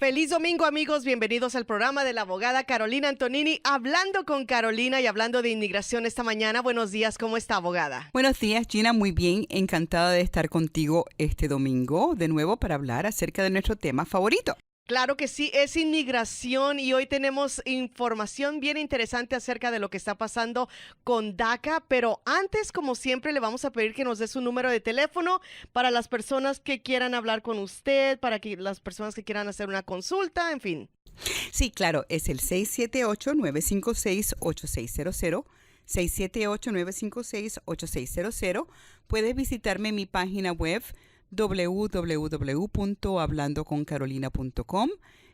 Feliz domingo, amigos. Bienvenidos al programa de la abogada Carolina Antonini, hablando con Carolina y hablando de inmigración esta mañana. Buenos días, ¿cómo está, abogada? Buenos días, Gina. Muy bien. Encantada de estar contigo este domingo de nuevo para hablar acerca de nuestro tema favorito. Claro que sí, es inmigración y hoy tenemos información bien interesante acerca de lo que está pasando con DACA, pero antes, como siempre, le vamos a pedir que nos dé su número de teléfono para las personas que quieran hablar con usted, para que las personas que quieran hacer una consulta, en fin. Sí, claro, es el 678-956-8600. 678-956-8600. Puedes visitarme en mi página web www.hablandoconcarolina.com.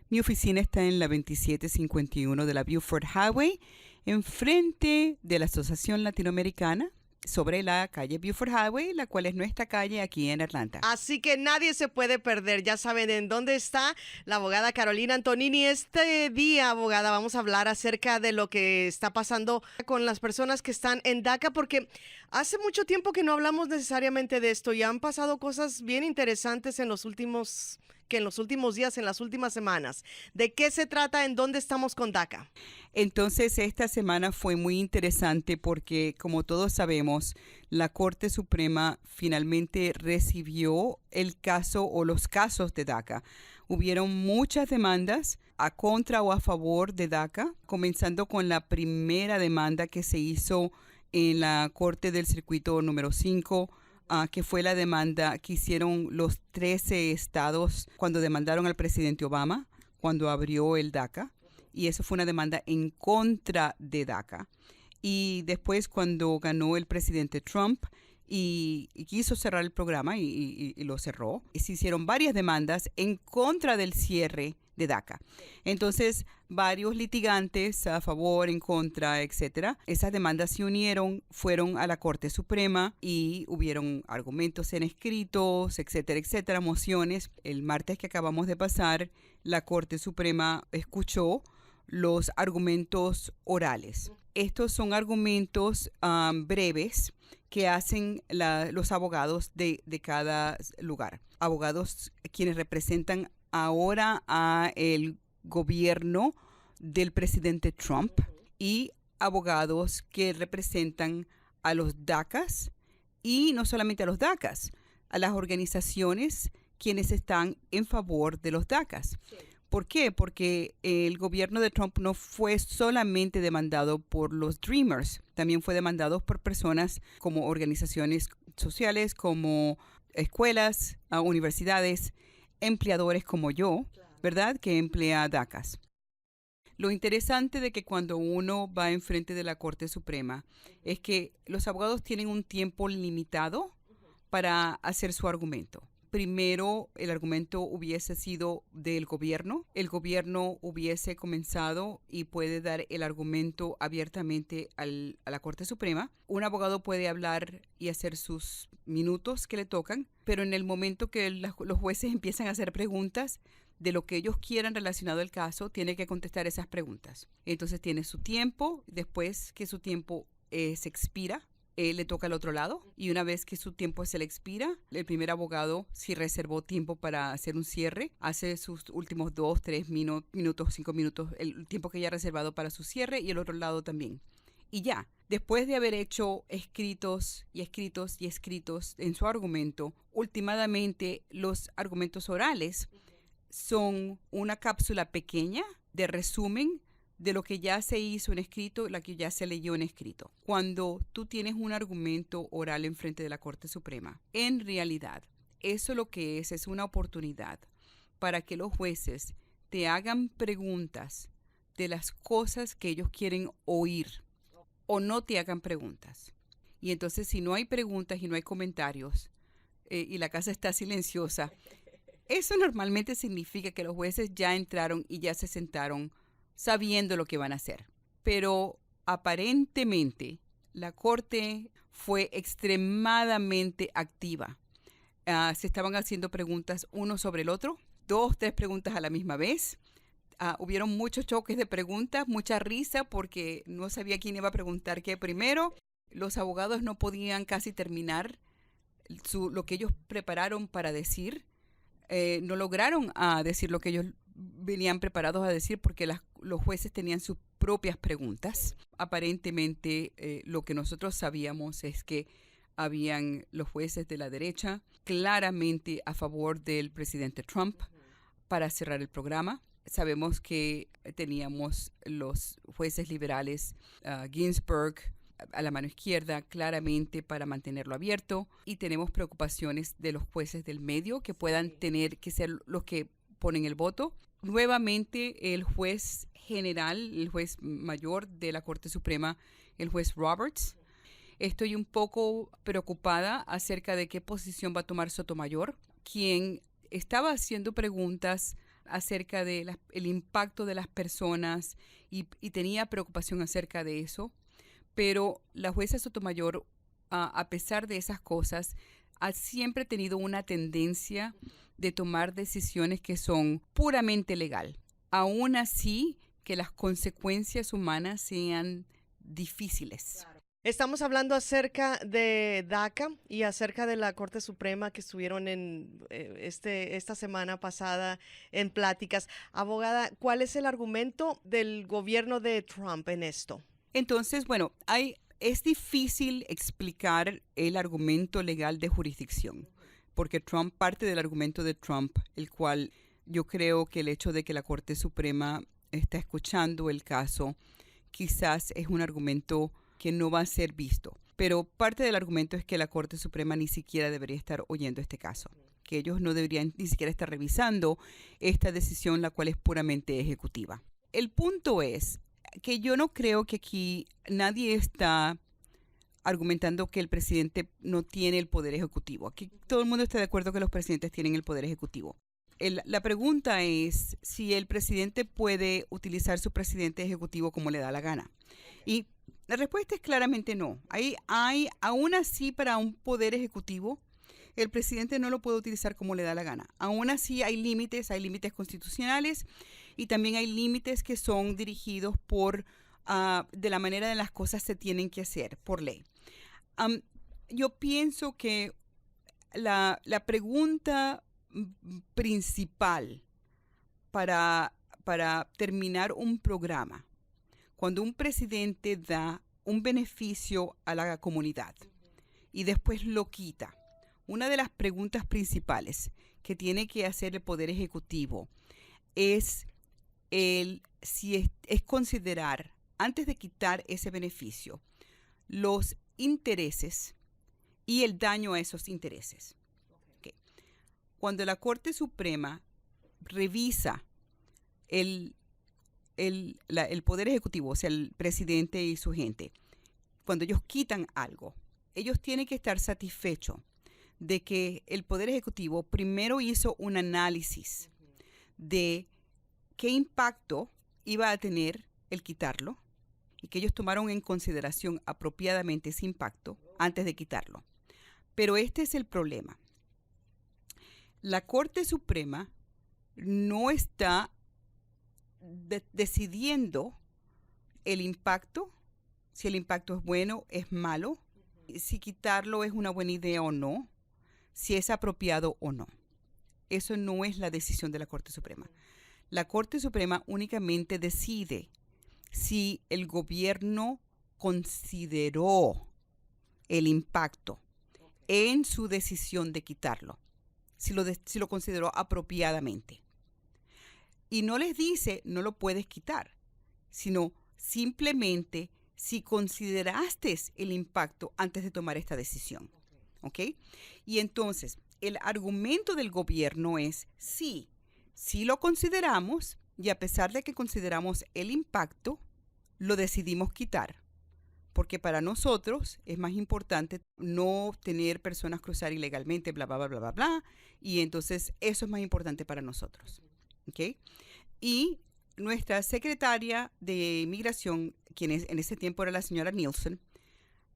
Mi oficina está en la 2751 de la Buford Highway, enfrente de la Asociación Latinoamericana, sobre la calle Buford Highway, la cual es nuestra calle aquí en Atlanta. Así que nadie se puede perder. Ya saben en dónde está la abogada Carolina Antonini. Este día, abogada, vamos a hablar acerca de lo que está pasando con las personas que están en DACA, porque hace mucho tiempo que no hablamos necesariamente de esto y han pasado cosas bien interesantes en los últimos días, en las últimas semanas. ¿De qué se trata? ¿En dónde estamos con DACA? Entonces, esta semana fue muy interesante porque, como todos sabemos, la Corte Suprema finalmente recibió el caso o los casos de DACA. Hubieron muchas demandas a contra o a favor de DACA, comenzando con la primera demanda que se hizo en la Corte del Circuito número 5, que fue la demanda que hicieron los 13 estados cuando demandaron al presidente Obama, cuando abrió el DACA. Y eso fue una demanda en contra de DACA. Y después, cuando ganó el presidente Trump y quiso cerrar el programa y lo cerró, se hicieron varias demandas en contra del cierre de DACA. Entonces, varios litigantes a favor, en contra, etcétera. Esas demandas se unieron, fueron a la Corte Suprema y hubieron argumentos en escritos, etcétera, etcétera, mociones. El martes que acabamos de pasar, la Corte Suprema escuchó los argumentos orales. Estos son argumentos breves que hacen los abogados de cada lugar. Abogados quienes representan ahora a el gobierno del presidente Trump y abogados que representan a los DACAs y no solamente a los DACAs, a las organizaciones quienes están en favor de los DACAs. Sí. ¿Por qué? Porque el gobierno de Trump no fue solamente demandado por los Dreamers, también fue demandado por personas como organizaciones sociales, como escuelas, universidades, empleadores como yo, ¿verdad? Que emplea DACAs. Lo interesante de que cuando uno va enfrente de la Corte Suprema es que los abogados tienen un tiempo limitado para hacer su argumento. Primero, el argumento hubiese sido del gobierno. El gobierno hubiese comenzado y puede dar el argumento abiertamente a la Corte Suprema. Un abogado puede hablar y hacer sus minutos que le tocan, pero en el momento que los jueces empiezan a hacer preguntas de lo que ellos quieran relacionado al caso, tiene que contestar esas preguntas. Entonces tiene su tiempo. Después que su tiempo se expira, le toca al otro lado, y una vez que su tiempo se le expira, el primer abogado, si reservó tiempo para hacer un cierre, hace sus últimos 2, 3 minutos, 5 minutos, el tiempo que ya ha reservado para su cierre, y el otro lado también. Y ya, después de haber hecho escritos y escritos y escritos en su argumento, últimamente los argumentos orales son una cápsula pequeña de resumen de lo que ya se hizo en escrito, la que ya se leyó en escrito. Cuando tú tienes un argumento oral en frente de la Corte Suprema, en realidad, eso lo que es una oportunidad para que los jueces te hagan preguntas de las cosas que ellos quieren oír o no te hagan preguntas. Y entonces, si no hay preguntas y no hay comentarios y la casa está silenciosa, eso normalmente significa que los jueces ya entraron y ya se sentaron sabiendo lo que van a hacer. Pero aparentemente la Corte fue extremadamente activa. Se estaban haciendo preguntas uno sobre el otro, 2, 3 preguntas a la misma vez. Hubieron muchos choques de preguntas, mucha risa porque no sabía quién iba a preguntar qué primero. Los abogados no podían casi terminar lo que ellos prepararon para decir. No lograron decir lo que ellos venían preparados a decir porque los jueces tenían sus propias preguntas. Aparentemente, lo que nosotros sabíamos es que habían los jueces de la derecha claramente a favor del presidente Trump para cerrar el programa. Sabemos que teníamos los jueces liberales, Ginsburg, a la mano izquierda, claramente para mantenerlo abierto. Y tenemos preocupaciones de los jueces del medio que puedan tener que ser los que ponen el voto. Nuevamente, el juez general, el juez mayor de la Corte Suprema, el juez Roberts. Estoy un poco preocupada acerca de qué posición va a tomar Sotomayor, quien estaba haciendo preguntas acerca del impacto de las personas y tenía preocupación acerca de eso. Pero la jueza Sotomayor, a pesar de esas cosas, ha siempre tenido una tendencia de tomar decisiones que son puramente legal. Aún así, que las consecuencias humanas sean difíciles. Estamos hablando acerca de DACA y acerca de la Corte Suprema que estuvieron esta semana pasada en pláticas. Abogada, ¿cuál es el argumento del gobierno de Trump en esto? Entonces, bueno, es difícil explicar el argumento legal de jurisdicción, porque parte del argumento de Trump, el cual yo creo que el hecho de que la Corte Suprema está escuchando el caso, quizás es un argumento que no va a ser visto. Pero parte del argumento es que la Corte Suprema ni siquiera debería estar oyendo este caso, que ellos no deberían ni siquiera estar revisando esta decisión, la cual es puramente ejecutiva. El punto es que yo no creo que aquí nadie está argumentando que el presidente no tiene el poder ejecutivo. Aquí todo el mundo está de acuerdo que los presidentes tienen el poder ejecutivo. La pregunta es si el presidente puede utilizar su presidente ejecutivo como le da la gana. Y la respuesta es claramente no. Aún así, para un poder ejecutivo, el presidente no lo puede utilizar como le da la gana. Aún así, hay límites constitucionales y también hay límites que son dirigidos de la manera en las cosas se tienen que hacer, por ley. Yo pienso que la pregunta principal para terminar un programa, cuando un presidente da un beneficio a la comunidad y después lo quita, una de las preguntas principales que tiene que hacer el Poder Ejecutivo es si es considerar, antes de quitar ese beneficio, los intereses y el daño a esos intereses. Okay. Cuando la Corte Suprema revisa el Poder Ejecutivo, o sea, el presidente y su gente, cuando ellos quitan algo, ellos tienen que estar satisfechos de que el Poder Ejecutivo primero hizo un análisis de qué impacto iba a tener el quitarlo y que ellos tomaron en consideración apropiadamente ese impacto antes de quitarlo. Pero este es el problema. La Corte Suprema no está decidiendo el impacto, si el impacto es bueno, es malo, si quitarlo es una buena idea o no, si es apropiado o no. Eso no es la decisión de la Corte Suprema. La Corte Suprema únicamente decide si el gobierno consideró el impacto en su decisión de quitarlo, si lo consideró apropiadamente. Y no les dice, no lo puedes quitar, sino simplemente si consideraste el impacto antes de tomar esta decisión. ¿Ok? Y entonces, el argumento del gobierno es, sí lo consideramos y a pesar de que consideramos el impacto, lo decidimos quitar. Porque para nosotros es más importante no tener personas cruzar ilegalmente, bla, bla, bla, bla, bla, bla. Y entonces eso es más importante para nosotros. ¿Ok? Y nuestra secretaria de Inmigración, quien en ese tiempo era la señora Nielsen,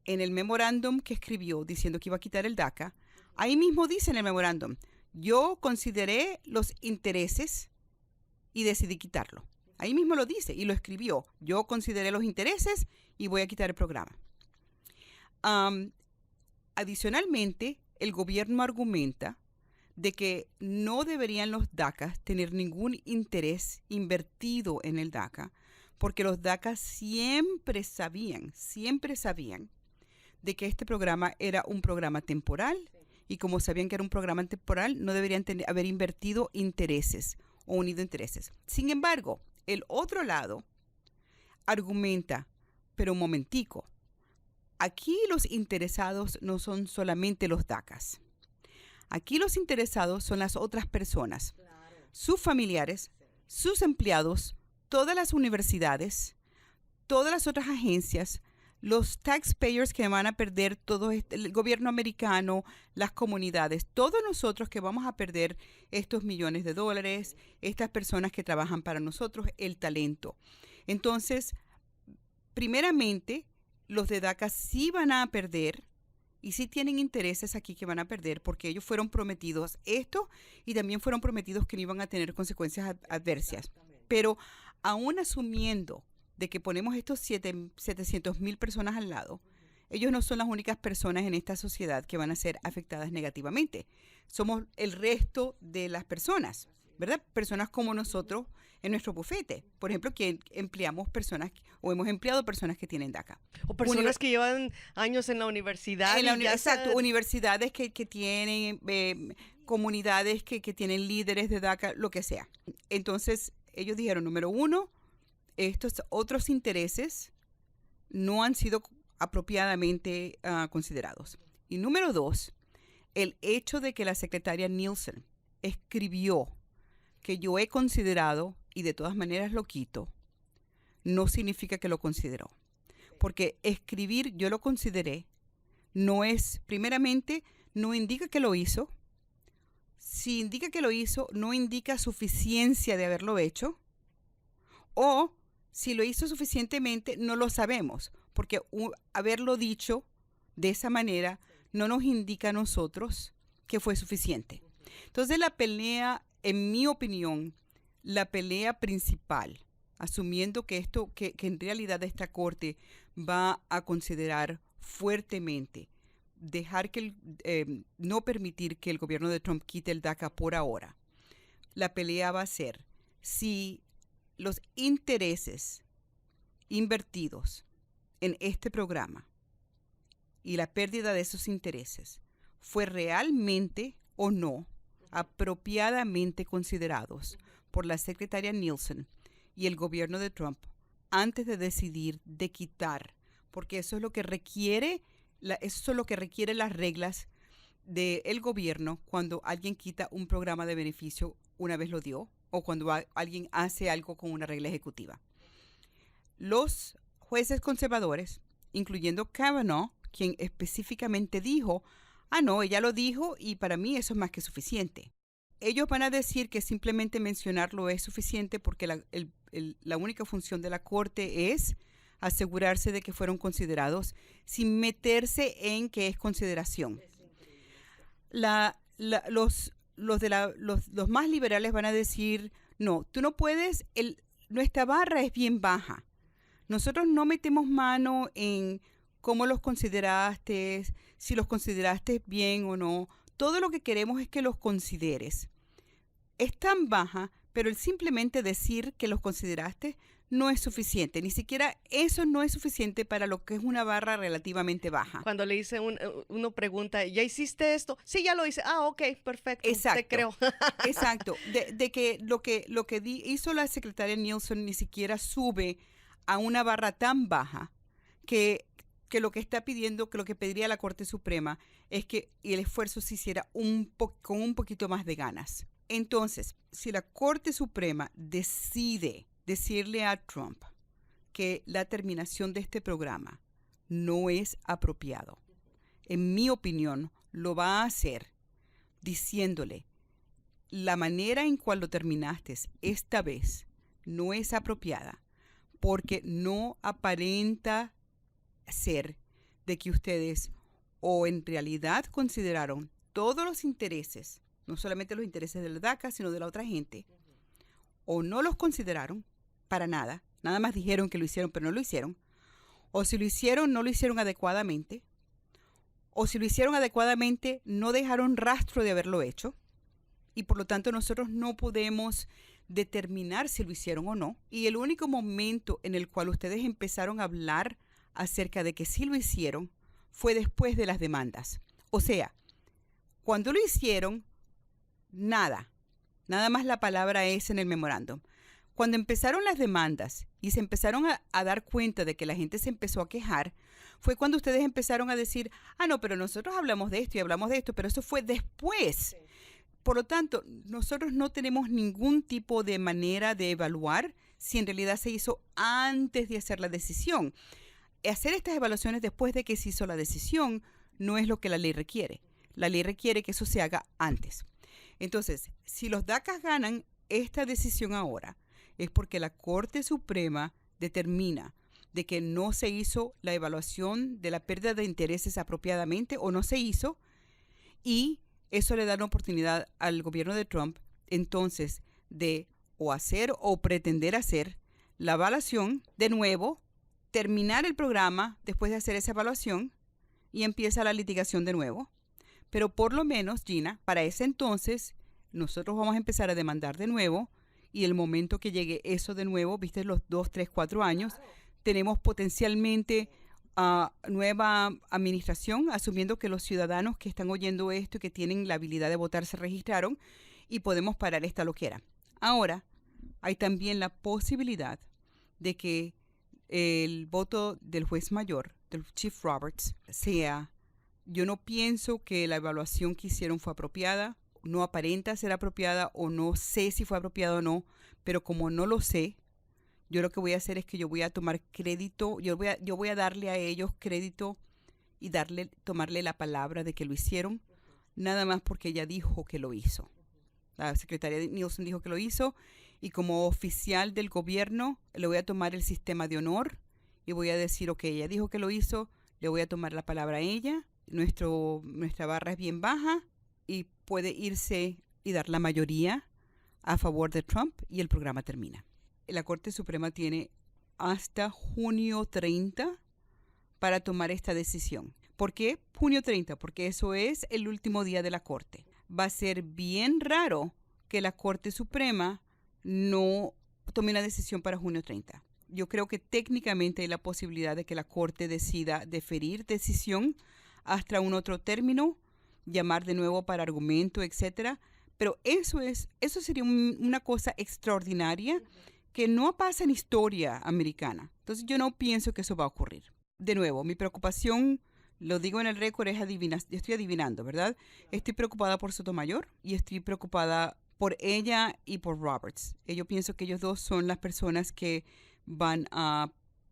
en el memorándum que escribió diciendo que iba a quitar el DACA, ahí mismo dice en el memorándum, yo consideré los intereses y decidí quitarlo. Ahí mismo lo dice y lo escribió. Yo consideré los intereses y voy a quitar el programa. Adicionalmente, el gobierno argumenta de que no deberían los DACA tener ningún interés invertido en el DACA, porque los DACA siempre sabían de que este programa era un programa temporal, y como sabían que era un programa temporal, no deberían haber invertido intereses o unido intereses. Sin embargo, el otro lado argumenta, pero un momentico, aquí los interesados no son solamente los DACAs. Aquí los interesados son las otras personas, sus familiares, sus empleados, todas las universidades, todas las otras agencias, los taxpayers que van a perder, todo el gobierno americano, las comunidades, todos nosotros que vamos a perder estos millones de dólares, estas personas que trabajan para nosotros, el talento. Entonces, primeramente, los de DACA sí van a perder y sí tienen intereses aquí que van a perder porque ellos fueron prometidos esto y también fueron prometidos que no iban a tener consecuencias adversas. Pero aún asumiendo de que ponemos estos 700,000 personas al lado, ellos no son las únicas personas en esta sociedad que van a ser afectadas negativamente. Somos el resto de las personas, ¿verdad? Personas como nosotros en nuestro bufete. Por ejemplo, que empleamos personas o hemos empleado personas que tienen DACA. O personas que llevan años en la universidad. Exacto, universidades que tienen, comunidades que tienen líderes de DACA, lo que sea. Entonces, ellos dijeron, número uno, estos otros intereses no han sido apropiadamente considerados. Y número dos, el hecho de que la secretaria Nielsen escribió que yo he considerado y de todas maneras lo quito, no significa que lo consideró. Porque escribir yo lo consideré no es, primeramente, no indica que lo hizo. Si indica que lo hizo, no indica suficiencia de haberlo hecho. O si lo hizo suficientemente, no lo sabemos, porque haberlo dicho de esa manera no nos indica a nosotros que fue suficiente. Entonces la pelea, en mi opinión, la pelea principal, asumiendo que en realidad esta corte va a considerar fuertemente dejar no permitir que el gobierno de Trump quite el DACA por ahora. La pelea va a ser si los intereses invertidos en este programa y la pérdida de esos intereses fue realmente o no apropiadamente considerados por la secretaria Nielsen y el gobierno de Trump antes de decidir de quitar, porque eso es lo que requiere, eso es lo que requiere las reglas del gobierno cuando alguien quita un programa de beneficio una vez lo dio o cuando alguien hace algo con una regla ejecutiva. Los jueces conservadores, incluyendo Kavanaugh, quien específicamente dijo, no, ella lo dijo y para mí eso es más que suficiente. Ellos van a decir que simplemente mencionarlo es suficiente porque la única función de la corte es asegurarse de que fueron considerados sin meterse en qué es consideración. Los más liberales van a decir, no, tú no puedes, nuestra barra es bien baja. Nosotros no metemos mano en cómo los consideraste, si los consideraste bien o no. Todo lo que queremos es que los consideres. Es tan baja, pero el simplemente decir que los consideraste no es suficiente. Ni siquiera eso no es suficiente para lo que es una barra relativamente baja. Cuando le dice uno pregunta, ¿ya hiciste esto? Sí, ya lo hice. Ok, perfecto. Exacto. Te creo. Exacto. De que lo que hizo la secretaria Nielsen ni siquiera sube a una barra tan baja que lo que está pidiendo, que lo que pediría la Corte Suprema es que el esfuerzo se hiciera con un poquito más de ganas. Entonces, si la Corte Suprema decide decirle a Trump que la terminación de este programa no es apropiado, en mi opinión, lo va a hacer diciéndole la manera en cual lo terminaste esta vez no es apropiada porque no aparenta ser de que ustedes o en realidad consideraron todos los intereses, no solamente los intereses del DACA, sino de la otra gente, o no los consideraron para nada, nada más dijeron que lo hicieron, pero no lo hicieron, o si lo hicieron, no lo hicieron adecuadamente, o si lo hicieron adecuadamente, no dejaron rastro de haberlo hecho, y por lo tanto nosotros no podemos determinar si lo hicieron o no. Y el único momento en el cual ustedes empezaron a hablar acerca de que sí lo hicieron fue después de las demandas. O sea, cuando lo hicieron, nada más la palabra es en el memorándum. Cuando empezaron las demandas y se empezaron a dar cuenta de que la gente se empezó a quejar, fue cuando ustedes empezaron a decir, no, pero nosotros hablamos de esto y hablamos de esto, pero eso fue después. Sí. Por lo tanto, nosotros no tenemos ningún tipo de manera de evaluar si en realidad se hizo antes de hacer la decisión. Hacer estas evaluaciones después de que se hizo la decisión no es lo que la ley requiere. La ley requiere que eso se haga antes. Entonces, si los DACAs ganan esta decisión ahora, es porque la Corte Suprema determina de que no se hizo la evaluación de la pérdida de intereses apropiadamente o no se hizo, y eso le da la oportunidad al gobierno de Trump entonces de o hacer o pretender hacer la evaluación de nuevo, terminar el programa después de hacer esa evaluación y empieza la litigación de nuevo. Pero por lo menos, Gina, para ese entonces nosotros vamos a empezar a demandar de nuevo, y el momento que llegue eso de nuevo, viste, los 2, 3, 4 años, tenemos potencialmente nueva administración, asumiendo que los ciudadanos que están oyendo esto y que tienen la habilidad de votar se registraron, y podemos parar esta loquera. Ahora, hay también la posibilidad de que el voto del juez mayor, del Chief Roberts, sea, yo no pienso que la evaluación que hicieron fue apropiada, no aparenta ser apropiada, o no sé si fue apropiada o no, pero como no lo sé, yo lo que voy a hacer es que yo voy a tomar crédito, yo voy a darle a ellos crédito y tomarle la palabra de que lo hicieron, nada más porque ella dijo que lo hizo. La secretaria Nielsen dijo que lo hizo, y como oficial del gobierno le voy a tomar el sistema de honor y voy a decir, ok, ella dijo que lo hizo, le voy a tomar la palabra a ella, nuestra barra es bien baja, y puede irse y dar la mayoría a favor de Trump y el programa termina. La Corte Suprema tiene hasta junio 30 para tomar esta decisión. ¿Por qué junio 30? Porque eso es el último día de la Corte. Va a ser bien raro que la Corte Suprema no tome una decisión para junio 30. Yo creo que técnicamente hay la posibilidad de que la Corte decida deferir decisión hasta un otro término, llamar de nuevo para argumento, etcétera. Pero eso sería una cosa extraordinaria que no pasa en historia americana. Entonces yo no pienso que eso va a ocurrir. De nuevo, mi preocupación, lo digo en el récord, es yo estoy adivinando, ¿verdad? Estoy preocupada por Sotomayor y estoy preocupada por ella y por Roberts. Yo pienso que ellos dos son las personas que van a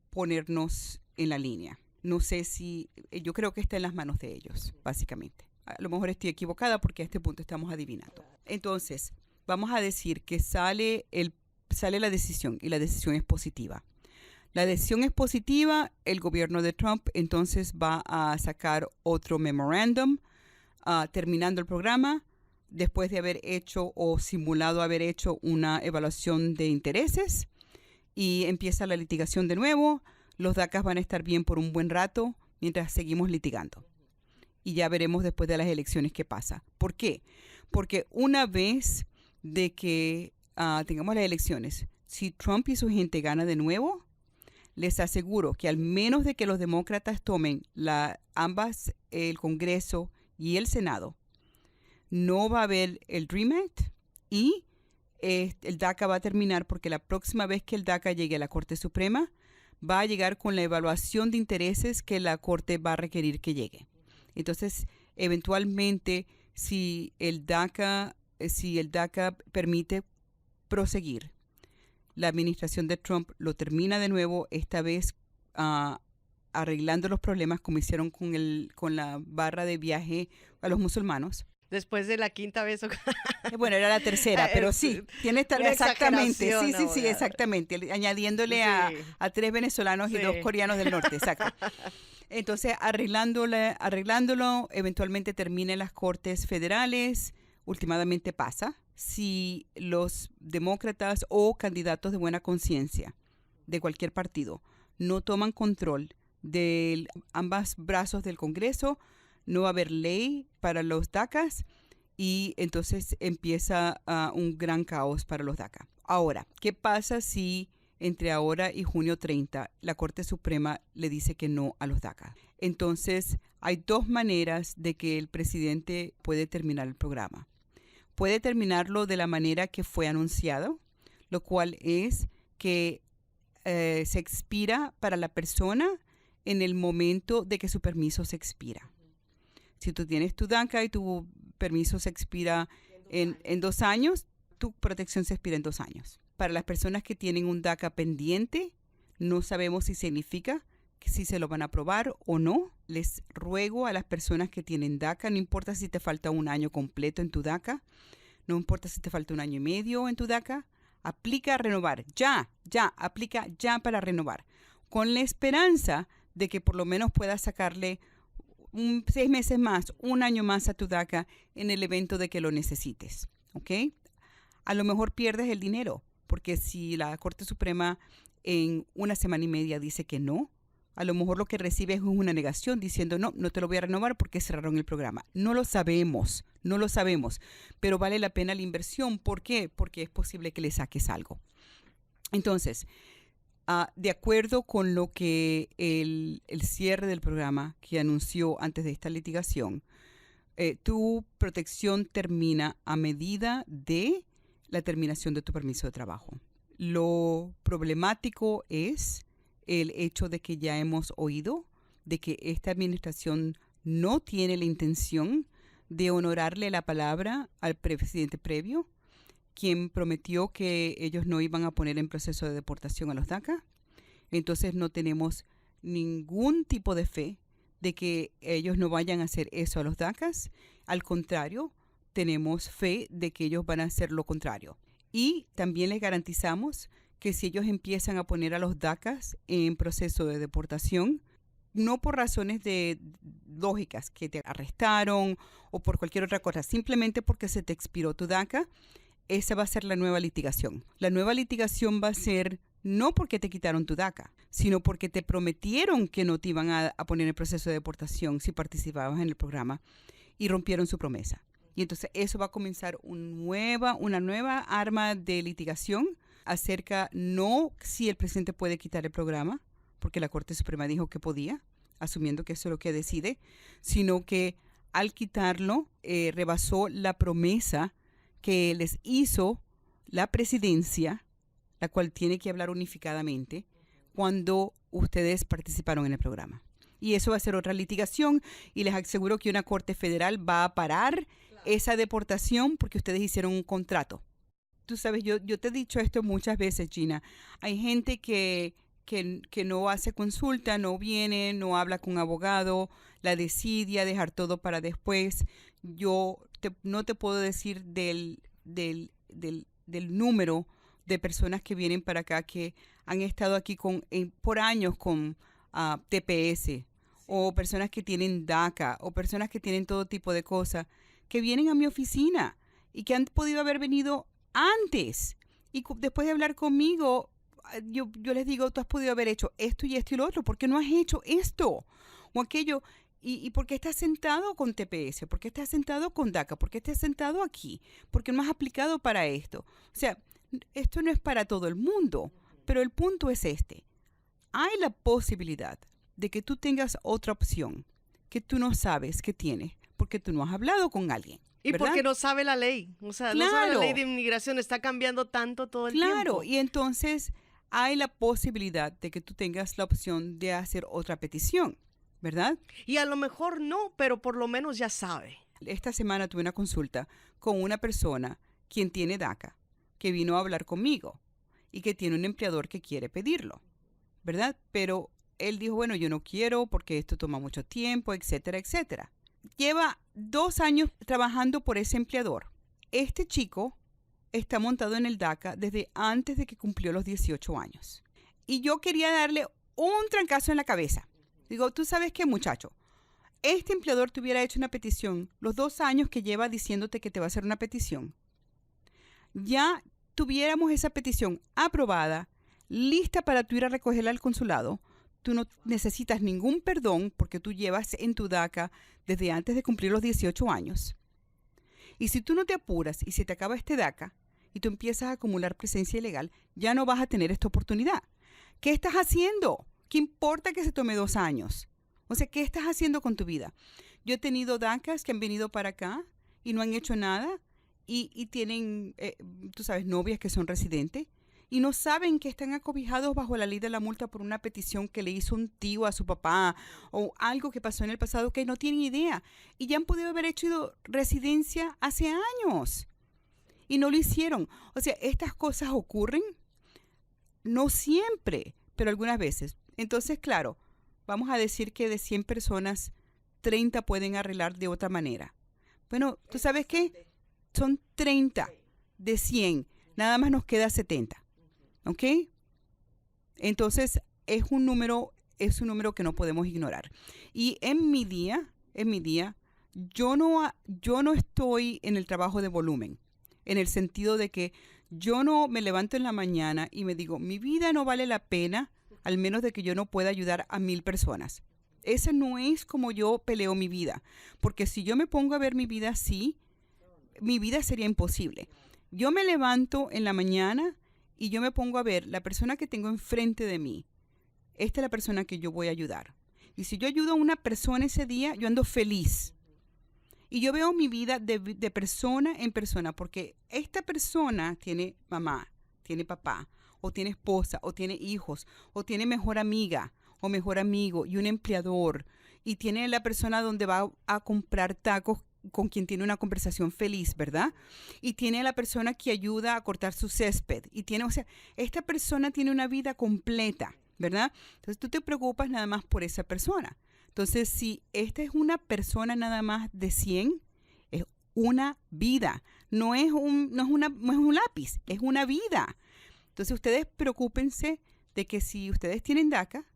ponernos en la línea. No sé si, yo creo que está en las manos de ellos, básicamente. A lo mejor estoy equivocada porque a este punto estamos adivinando. Entonces, vamos a decir que sale la decisión y la decisión es positiva. La decisión es positiva, el gobierno de Trump entonces va a sacar otro memorándum terminando el programa, después de haber hecho o simulado haber hecho una evaluación de intereses, y empieza la litigación de nuevo. Los DACAs van a estar bien por un buen rato mientras seguimos litigando. Y ya veremos después de las elecciones qué pasa. ¿Por qué? Porque una vez de que tengamos las elecciones, si Trump y su gente ganan de nuevo, les aseguro que al menos de que los demócratas tomen ambas, el Congreso y el Senado, no va a haber el Dream Act, y el DACA va a terminar, porque la próxima vez que el DACA llegue a la Corte Suprema va a llegar con la evaluación de intereses que la Corte va a requerir que llegue. Entonces, eventualmente, si el DACA permite proseguir, la administración de Trump lo termina de nuevo, esta vez arreglando los problemas como hicieron con la barra de viaje a los musulmanos. Después de la quinta vez. Bueno, era la tercera, pero sí, tiene exactamente, sí, exactamente, añadiéndole sí. a 3 venezolanos y 2 coreanos del norte, exacto. Entonces, arreglándolo, eventualmente termina en las cortes federales, últimamente pasa. Si los demócratas o candidatos de buena conciencia de cualquier partido no toman control de ambos brazos del Congreso, no va a haber ley para los DACAs, y entonces empieza un gran caos para los DACA. Ahora, ¿qué pasa si entre ahora y junio 30 la Corte Suprema le dice que no a los DACA? Entonces, hay dos maneras de que el presidente puede terminar el programa. Puede terminarlo de la manera que fue anunciado, lo cual es que se expira para la persona en el momento de que su permiso se expira. Si tú tienes tu DACA y tu permiso se expira en 2 años, tu protección se expira en 2 años. Para las personas que tienen un DACA pendiente, no sabemos si significa que si se lo van a aprobar o no. Les ruego a las personas que tienen DACA, no importa si te falta un año completo en tu DACA, no importa si te falta un año y medio en tu DACA, aplica a renovar, aplica ya para renovar, con la esperanza de que por lo menos puedas sacarle 6 meses más, un año más a tu DACA en el evento de que lo necesites, ¿ok? A lo mejor pierdes el dinero, porque si la Corte Suprema en 1 semana y media dice que no, a lo mejor lo que recibes es una negación diciendo no te lo voy a renovar porque cerraron el programa. No lo sabemos, pero vale la pena la inversión. ¿Por qué? Porque es posible que le saques algo. Entonces, de acuerdo con lo que el cierre del programa que anunció antes de esta litigación, tu protección termina a medida de la terminación de tu permiso de trabajo. Lo problemático es el hecho de que ya hemos oído de que esta administración no tiene la intención de honorarle la palabra al presidente previo, quien prometió que ellos no iban a poner en proceso de deportación a los DACA. Entonces no tenemos ningún tipo de fe de que ellos no vayan a hacer eso a los DACAs. Al contrario, tenemos fe de que ellos van a hacer lo contrario. Y también les garantizamos que si ellos empiezan a poner a los DACAs en proceso de deportación, no por razones lógicas, que te arrestaron o por cualquier otra cosa, simplemente porque se te expiró tu DACA, esa va a ser la nueva litigación. La nueva litigación va a ser no porque te quitaron tu DACA, sino porque te prometieron que no te iban a poner en proceso de deportación si participabas en el programa y rompieron su promesa. Y entonces eso va a comenzar una nueva arma de litigación acerca no si el presidente puede quitar el programa, porque la Corte Suprema dijo que podía, asumiendo que eso es lo que decide, sino que al quitarlo rebasó la promesa que les hizo la presidencia, la cual tiene que hablar unificadamente, cuando ustedes participaron en el programa. Y eso va a ser otra litigación y les aseguro que una corte federal va a parar esa deportación porque ustedes hicieron un contrato. Tú sabes, yo te he dicho esto muchas veces, Gina. Hay gente que no hace consulta, no viene, no habla con abogado, la decide a dejar todo para después. Yo no te puedo decir del número de personas que vienen para acá que han estado aquí por años con TPS, o personas que tienen DACA, o personas que tienen todo tipo de cosas, que vienen a mi oficina y que han podido haber venido antes. Y después de hablar conmigo, yo les digo, tú has podido haber hecho esto y esto y lo otro. ¿Por qué no has hecho esto o aquello? ¿Y por qué estás sentado con TPS? ¿Por qué estás sentado con DACA? ¿Por qué estás sentado aquí? ¿Por qué no has aplicado para esto? O sea, esto no es para todo el mundo, pero el punto es este. Hay la posibilidad de que tú tengas otra opción que tú no sabes que tienes porque tú no has hablado con alguien. Y ¿verdad? porque no sabe la ley. O sea, claro. No sabe la ley de inmigración. Está cambiando tanto todo el tiempo. Claro, y entonces hay la posibilidad de que tú tengas la opción de hacer otra petición, ¿verdad? Y a lo mejor no, pero por lo menos ya sabe. Esta semana tuve una consulta con una persona quien tiene DACA, que vino a hablar conmigo y que tiene un empleador que quiere pedirlo, ¿verdad? Pero él dijo, bueno, yo no quiero porque esto toma mucho tiempo, etcétera, etcétera. Lleva 2 años trabajando por ese empleador. Este chico está montado en el DACA desde antes de que cumplió los 18 años. Y yo quería darle un trancazo en la cabeza. Digo, ¿tú sabes qué, muchacho? Este empleador te hubiera hecho una petición los 2 años que lleva diciéndote que te va a hacer una petición. Ya tuviéramos esa petición aprobada, lista para tú ir a recogerla al consulado. Tú no necesitas ningún perdón porque tú llevas en tu DACA desde antes de cumplir los 18 años. Y si tú no te apuras y se te acaba este DACA y tú empiezas a acumular presencia ilegal, ya no vas a tener esta oportunidad. ¿Qué estás haciendo? ¿Qué importa que se tome 2 años? O sea, ¿qué estás haciendo con tu vida? Yo he tenido DACAs que han venido para acá y no han hecho nada y tienen, tú sabes, novias que son residentes y no saben que están acobijados bajo la ley de la multa por una petición que le hizo un tío a su papá o algo que pasó en el pasado que no tienen idea. Y ya han podido haber hecho residencia hace años y no lo hicieron. O sea, estas cosas ocurren, no siempre, pero algunas veces. Entonces, claro, vamos a decir que de 100 personas, 30 pueden arreglar de otra manera. Bueno, ¿tú sabes qué? Son 30 de 100. Nada más nos queda 70. ¿Ok? Entonces, es un número que no podemos ignorar. Y en mi día, yo no estoy en el trabajo de volumen, en el sentido de que yo no me levanto en la mañana y me digo, mi vida no vale la pena, al menos de que yo no pueda ayudar a 1000 personas. Esa no es como yo peleo mi vida, porque si yo me pongo a ver mi vida así, mi vida sería imposible. Yo me levanto en la mañana y yo me pongo a ver la persona que tengo enfrente de mí. Esta es la persona que yo voy a ayudar. Y si yo ayudo a una persona ese día, yo ando feliz. Y yo veo mi vida de persona en persona, porque esta persona tiene mamá, tiene papá, o tiene esposa, o tiene hijos, o tiene mejor amiga, o mejor amigo, y un empleador, y tiene la persona donde va a comprar tacos con quien tiene una conversación feliz, ¿verdad? Y tiene a la persona que ayuda a cortar su césped. Y tiene, o sea, esta persona tiene una vida completa, ¿verdad? Entonces tú te preocupas nada más por esa persona. Entonces, si esta es una persona nada más de 100, es una vida. No es un lápiz, es una vida. Entonces, ustedes preocúpense de que si ustedes tienen DACA,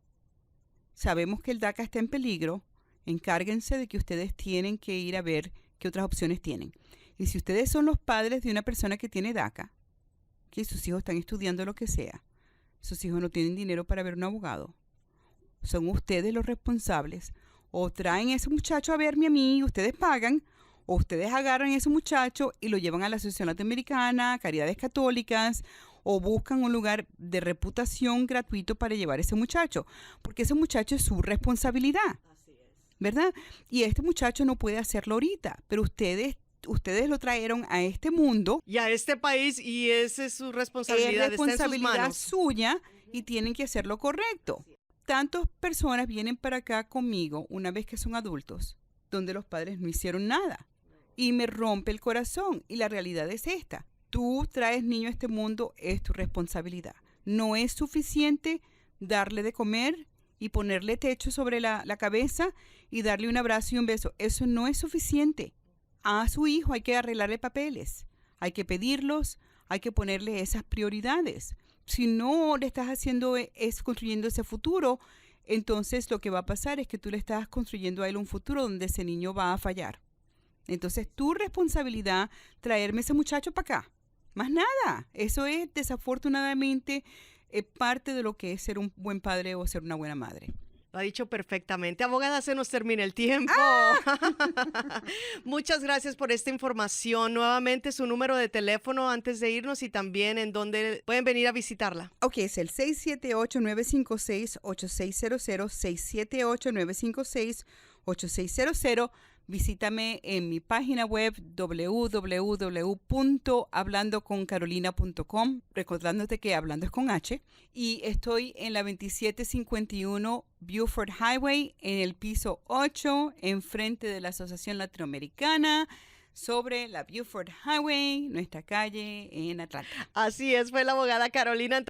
sabemos que el DACA está en peligro, encárguense de que ustedes tienen que ir a ver qué otras opciones tienen. Y si ustedes son los padres de una persona que tiene DACA, que sus hijos están estudiando lo que sea, sus hijos no tienen dinero para ver un abogado, son ustedes los responsables. O traen a ese muchacho a verme a mí y ustedes pagan, o ustedes agarran a ese muchacho y lo llevan a la Asociación Latinoamericana, Caridades Católicas, o buscan un lugar de reputación gratuito para llevar a ese muchacho, porque ese muchacho es su responsabilidad. ¿Verdad? Y este muchacho no puede hacerlo ahorita, pero ustedes lo trajeron a este mundo. Y a este país, y esa es su responsabilidad. Es responsabilidad suya y tienen que hacer lo correcto. Tantas personas vienen para acá conmigo una vez que son adultos, donde los padres no hicieron nada. Y me rompe el corazón. Y la realidad es esta. Tú traes niño a este mundo, es tu responsabilidad. No es suficiente darle de comer y ponerle techo sobre la cabeza y darle un abrazo y un beso. Eso no es suficiente. A su hijo hay que arreglarle papeles, hay que pedirlos, hay que ponerle esas prioridades. Si no le estás haciendo, es construyendo ese futuro, entonces lo que va a pasar es que tú le estás construyendo a él un futuro donde ese niño va a fallar. Entonces tu responsabilidad traerme ese muchacho para acá. Más nada. Eso es desafortunadamente parte de lo que es ser un buen padre o ser una buena madre. Lo ha dicho perfectamente. Abogada, se nos termina el tiempo. Muchas gracias por esta información. Nuevamente su número de teléfono antes de irnos y también en donde pueden venir a visitarla. Ok, es el 678-956-8600, 678-956-8600. Visítame en mi página web www.hablandoconcarolina.com, recordándote que hablando es con H, y estoy en la 2751 Buford Highway, en el piso 8, enfrente de la Asociación Latinoamericana, sobre la Buford Highway, nuestra calle en Atlanta. Así es, fue la abogada Carolina